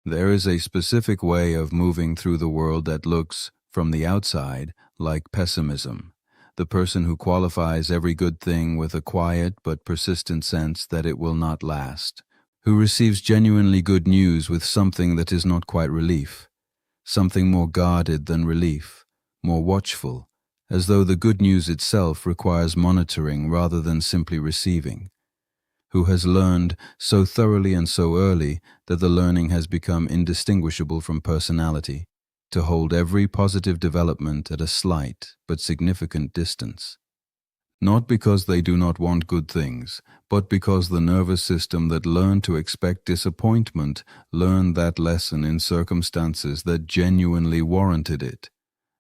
There is a specific way of moving through the world that looks, from the outside, like pessimism. The person who qualifies every good thing with a quiet but persistent sense that it will not last. Who receives genuinely good news with something that is not quite relief. Something more guarded than relief, more watchful, as though the good news itself requires monitoring rather than simply receiving. Who has learned so thoroughly and so early that the learning has become indistinguishable from personality, to hold every positive development at a slight but significant distance. Not because they do not want good things, but because the nervous system that learned to expect disappointment learned that lesson in circumstances that genuinely warranted it,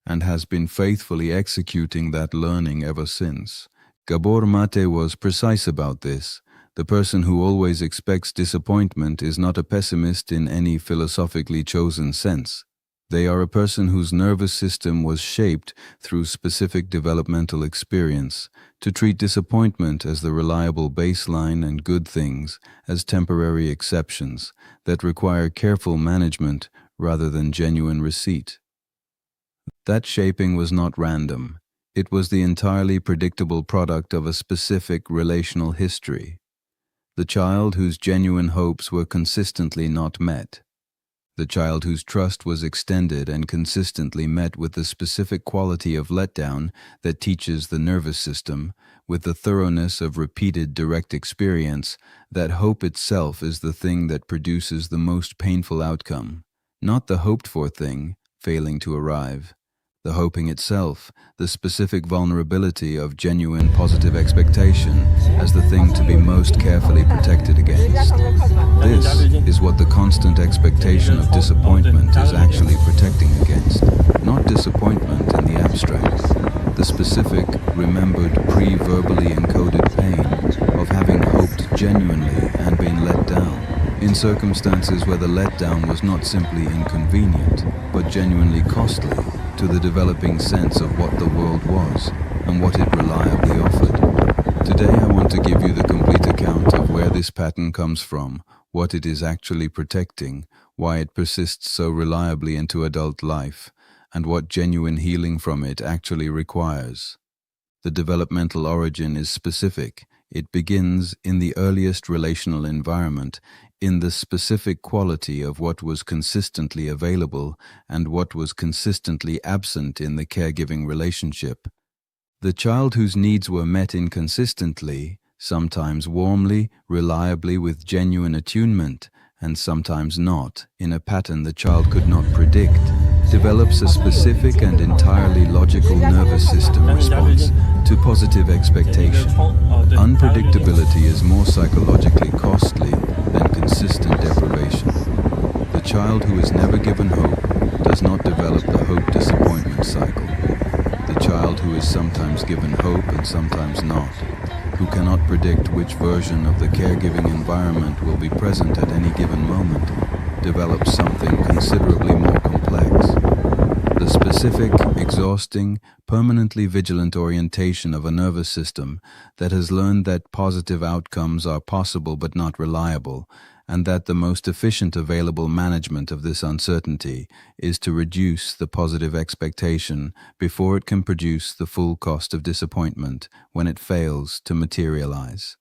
and has been faithfully executing that learning ever since. Gabor Maté was precise about this. The person who always expects disappointment is not a pessimist in any philosophically chosen sense. They are a person whose nervous system was shaped through specific developmental experience to treat disappointment as the reliable baseline and good things as temporary exceptions that require careful management rather than genuine receipt. That shaping was not random. It was the entirely predictable product of a specific relational history. The child whose genuine hopes were consistently not met. The child whose trust was extended and consistently met with the specific quality of letdown that teaches the nervous system, with the thoroughness of repeated direct experience, that hope itself is the thing that produces the most painful outcome, not the hoped-for thing failing to arrive. The hoping itself, the specific vulnerability of genuine positive expectation as the thing to be most carefully protected against. This is what the constant expectation of disappointment is actually protecting against, not disappointment in the abstract, the specific, remembered, pre-verbally encoded pain of having hoped genuinely and been let down, in circumstances where the letdown was not simply inconvenient, but genuinely costly to the developing sense of what the world was and what it reliably offered. Today I want to give you the complete account of where this pattern comes from, what it is actually protecting, why it persists so reliably into adult life, and what genuine healing from it actually requires. The developmental origin is specific. It begins in the earliest relational environment, in the specific quality of what was consistently available and what was consistently absent in the caregiving relationship. The child whose needs were met inconsistently, sometimes warmly, reliably with genuine attunement, and sometimes not, in a pattern the child could not predict, develops a specific and entirely logical nervous system response to positive expectation. Unpredictability is more psychologically costly than consistent deprivation. The child who is never given hope does not develop the hope-disappointment cycle. The child who is sometimes given hope and sometimes not, who cannot predict which version of the caregiving environment will be present at any given moment, develops something considerably more complex. The specific, exhausting, permanently vigilant orientation of a nervous system that has learned that positive outcomes are possible but not reliable, and that the most efficient available management of this uncertainty is to reduce the positive expectation before it can produce the full cost of disappointment when it fails to materialize.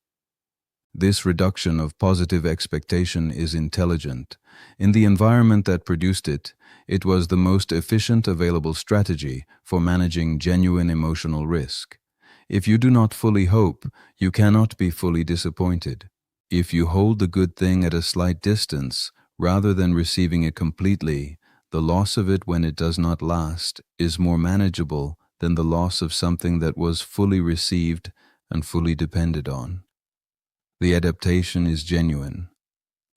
This reduction of positive expectation is intelligent. In the environment that produced it, it was the most efficient available strategy for managing genuine emotional risk. If you do not fully hope, you cannot be fully disappointed. If you hold the good thing at a slight distance, rather than receiving it completely, the loss of it when it does not last is more manageable than the loss of something that was fully received and fully depended on. The adaptation is genuine.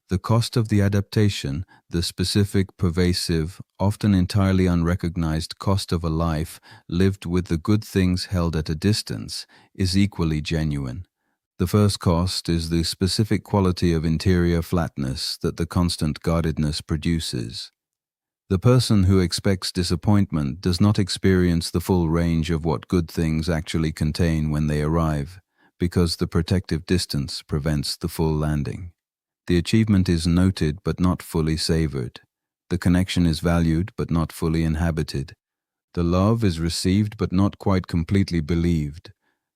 The cost of the adaptation, the specific, pervasive, often entirely unrecognized cost of a life lived with the good things held at a distance, is equally genuine. The first cost is the specific quality of interior flatness that the constant guardedness produces. The person who expects disappointment does not experience the full range of what good things actually contain when they arrive, because the protective distance prevents the full landing. The achievement is noted but not fully savored. The connection is valued but not fully inhabited. The love is received but not quite completely believed.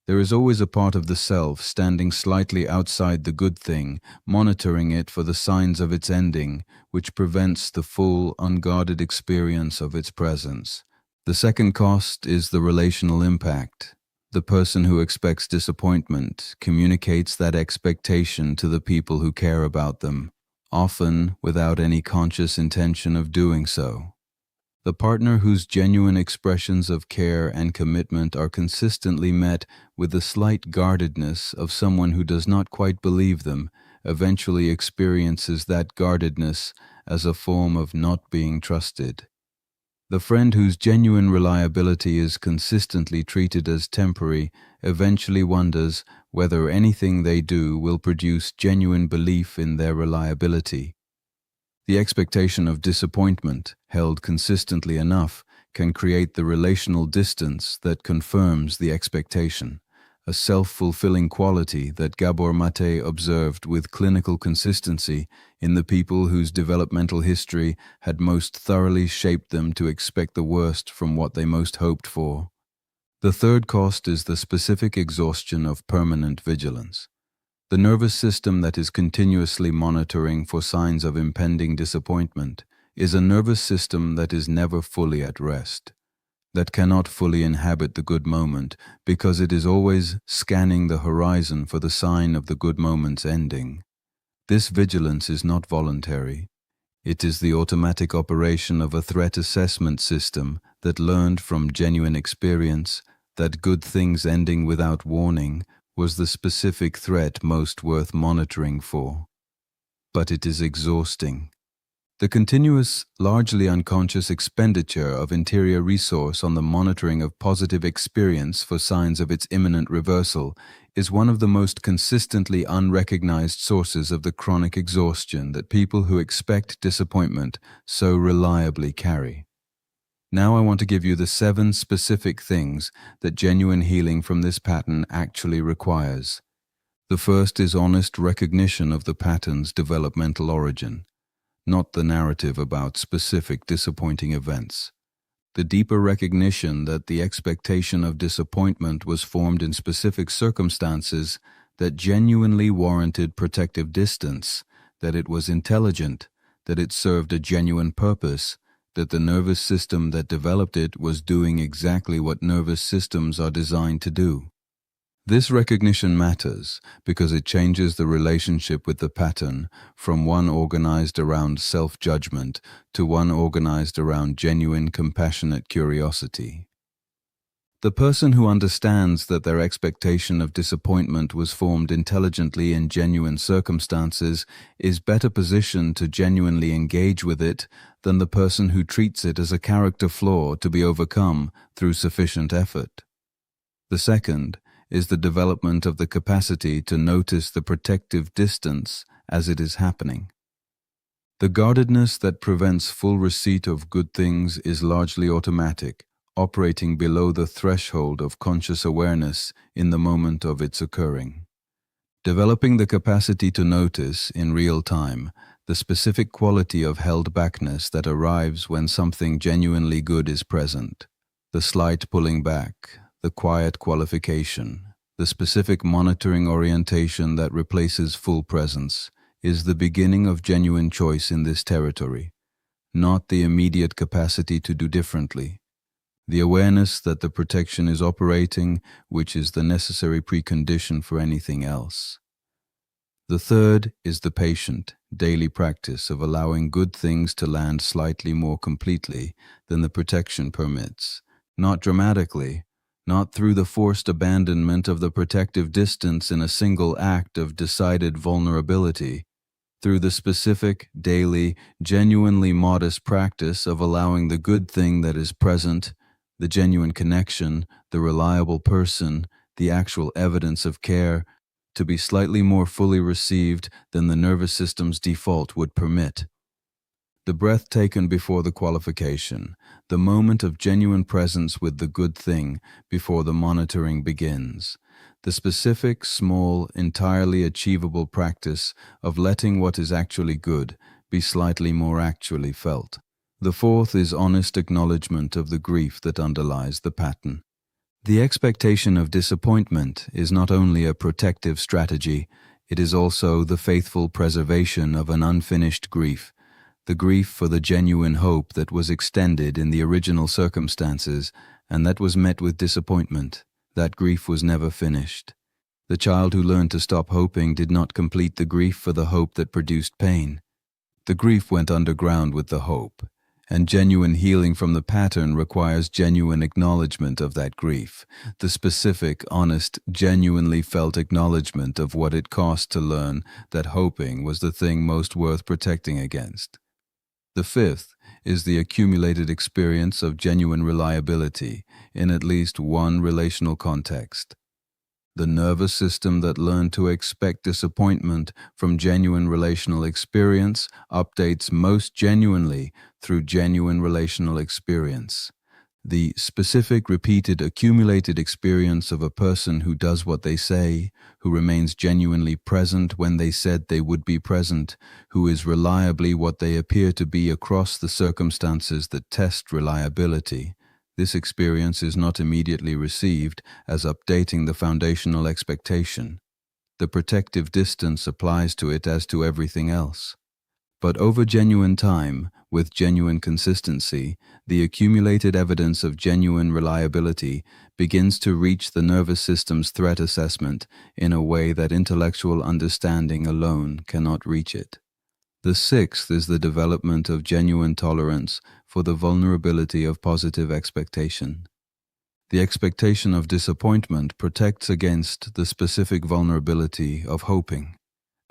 There is always a part of the self standing slightly outside the good thing, monitoring it for the signs of its ending, which prevents the full, unguarded experience of its presence. The second cost is the relational impact. The person who expects disappointment communicates that expectation to the people who care about them, often without any conscious intention of doing so. The partner whose genuine expressions of care and commitment are consistently met with the slight guardedness of someone who does not quite believe them eventually experiences that guardedness as a form of not being trusted. The friend whose genuine reliability is consistently treated as temporary eventually wonders whether anything they do will produce genuine belief in their reliability. The expectation of disappointment, held consistently enough, can create the relational distance that confirms the expectation, a self-fulfilling quality that Gabor Maté observed with clinical consistency in the people whose developmental history had most thoroughly shaped them to expect the worst from what they most hoped for. The third cost is the specific exhaustion of permanent vigilance. The nervous system that is continuously monitoring for signs of impending disappointment is a nervous system that is never fully at rest, that cannot fully inhabit the good moment because it is always scanning the horizon for the sign of the good moment's ending. This vigilance is not voluntary. It is the automatic operation of a threat assessment system that learned from genuine experience that good things ending without warning was the specific threat most worth monitoring for. But it is exhausting. The continuous, largely unconscious expenditure of interior resource on the monitoring of positive experience for signs of its imminent reversal is one of the most consistently unrecognized sources of the chronic exhaustion that people who expect disappointment so reliably carry. Now I want to give you the 7 specific things that genuine healing from this pattern actually requires. The first is honest recognition of the pattern's developmental origin, not the narrative about specific disappointing events. The deeper recognition that the expectation of disappointment was formed in specific circumstances that genuinely warranted protective distance, that it was intelligent, that it served a genuine purpose, that the nervous system that developed it was doing exactly what nervous systems are designed to do. This recognition matters because it changes the relationship with the pattern from one organized around self-judgment to one organized around genuine, compassionate curiosity. The person who understands that their expectation of disappointment was formed intelligently in genuine circumstances is better positioned to genuinely engage with it than the person who treats it as a character flaw to be overcome through sufficient effort. The second is the development of the capacity to notice the protective distance as it is happening. The guardedness that prevents full receipt of good things is largely automatic, operating below the threshold of conscious awareness in the moment of its occurring. Developing the capacity to notice, in real time, the specific quality of held backness that arrives when something genuinely good is present, the slight pulling back, the quiet qualification, the specific monitoring orientation that replaces full presence, is the beginning of genuine choice in this territory, not the immediate capacity to do differently. The awareness that the protection is operating, which is the necessary precondition for anything else. The third is the patient, daily practice of allowing good things to land slightly more completely than the protection permits, not dramatically, not through the forced abandonment of the protective distance in a single act of decided vulnerability, through the specific, daily, genuinely modest practice of allowing the good thing that is present, the genuine connection, the reliable person, the actual evidence of care, to be slightly more fully received than the nervous system's default would permit. The breath taken before the qualification, the moment of genuine presence with the good thing before the monitoring begins. The specific, small, entirely achievable practice of letting what is actually good be slightly more actually felt. The fourth is honest acknowledgement of the grief that underlies the pattern. The expectation of disappointment is not only a protective strategy, it is also the faithful preservation of an unfinished grief, the grief for the genuine hope that was extended in the original circumstances and that was met with disappointment. That grief was never finished. The child who learned to stop hoping did not complete the grief for the hope that produced pain. The grief went underground with the hope, and genuine healing from the pattern requires genuine acknowledgement of that grief, the specific, honest, genuinely felt acknowledgement of what it cost to learn that hoping was the thing most worth protecting against. The fifth is the accumulated experience of genuine reliability in at least one relational context. The nervous system that learned to expect disappointment from genuine relational experience updates most genuinely through genuine relational experience. The specific, repeated, accumulated experience of a person who does what they say, who remains genuinely present when they said they would be present, who is reliably what they appear to be across the circumstances that test reliability. This experience is not immediately received as updating the foundational expectation. The protective distance applies to it as to everything else. But over genuine time, with genuine consistency, the accumulated evidence of genuine reliability begins to reach the nervous system's threat assessment in a way that intellectual understanding alone cannot reach it. The sixth is the development of genuine tolerance for the vulnerability of positive expectation. The expectation of disappointment protects against the specific vulnerability of hoping,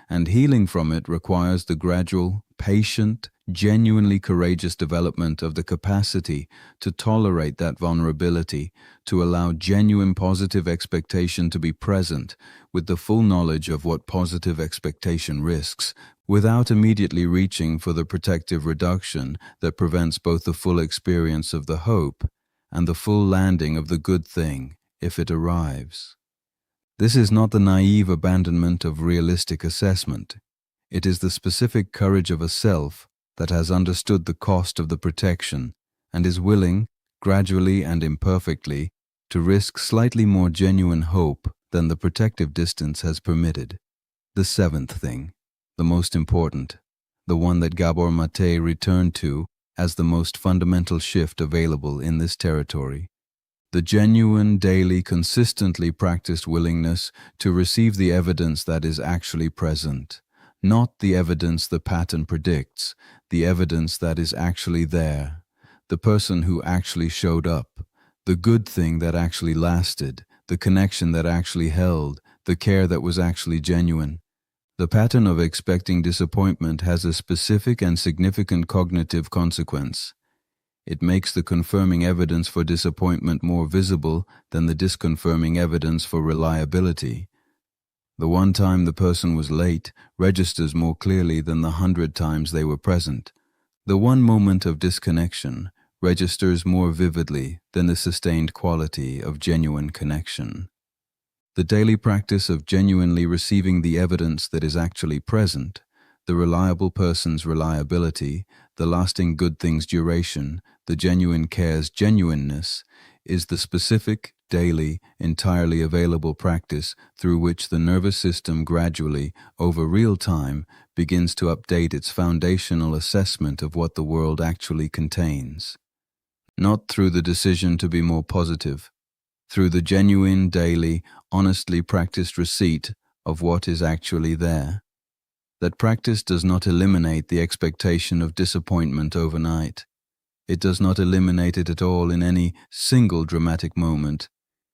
and healing from it requires the gradual, patient, genuinely courageous development of the capacity to tolerate that vulnerability, to allow genuine positive expectation to be present with the full knowledge of what positive expectation risks, without immediately reaching for the protective reduction that prevents both the full experience of the hope and the full landing of the good thing if it arrives. This is not the naive abandonment of realistic assessment. It is the specific courage of a self that has understood the cost of the protection and is willing, gradually and imperfectly, to risk slightly more genuine hope than the protective distance has permitted. The seventh thing, the most important, the one that Gabor Maté returned to as the most fundamental shift available in this territory, the genuine, daily, consistently practiced willingness to receive the evidence that is actually present, not the evidence the pattern predicts, the evidence that is actually there, the person who actually showed up, the good thing that actually lasted, the connection that actually held, the care that was actually genuine. The pattern of expecting disappointment has a specific and significant cognitive consequence. It makes the confirming evidence for disappointment more visible than the disconfirming evidence for reliability. The one time the person was late registers more clearly than the 100 times they were present. The one moment of disconnection registers more vividly than the sustained quality of genuine connection. The daily practice of genuinely receiving the evidence that is actually present, the reliable person's reliability, the lasting good thing's duration, the genuine care's genuineness, is the specific, daily, entirely available practice through which the nervous system gradually, over real time, begins to update its foundational assessment of what the world actually contains. Not through the decision to be more positive, through the genuine, daily, honestly practiced receipt of what is actually there. That practice does not eliminate the expectation of disappointment overnight. It does not eliminate it at all in any single dramatic moment.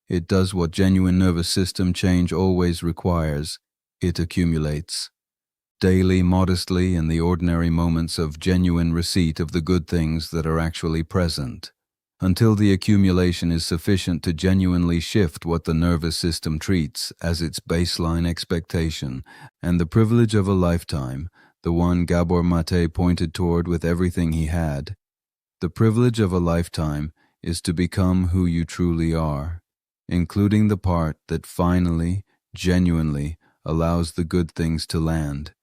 It does what genuine nervous system change always requires. It accumulates. Daily, modestly, in the ordinary moments of genuine receipt of the good things that are actually present, until the accumulation is sufficient to genuinely shift what the nervous system treats as its baseline expectation and the privilege of a lifetime, the one Gabor Maté pointed toward with everything he had. The privilege of a lifetime is to become who you truly are, including the part that finally, genuinely allows the good things to land.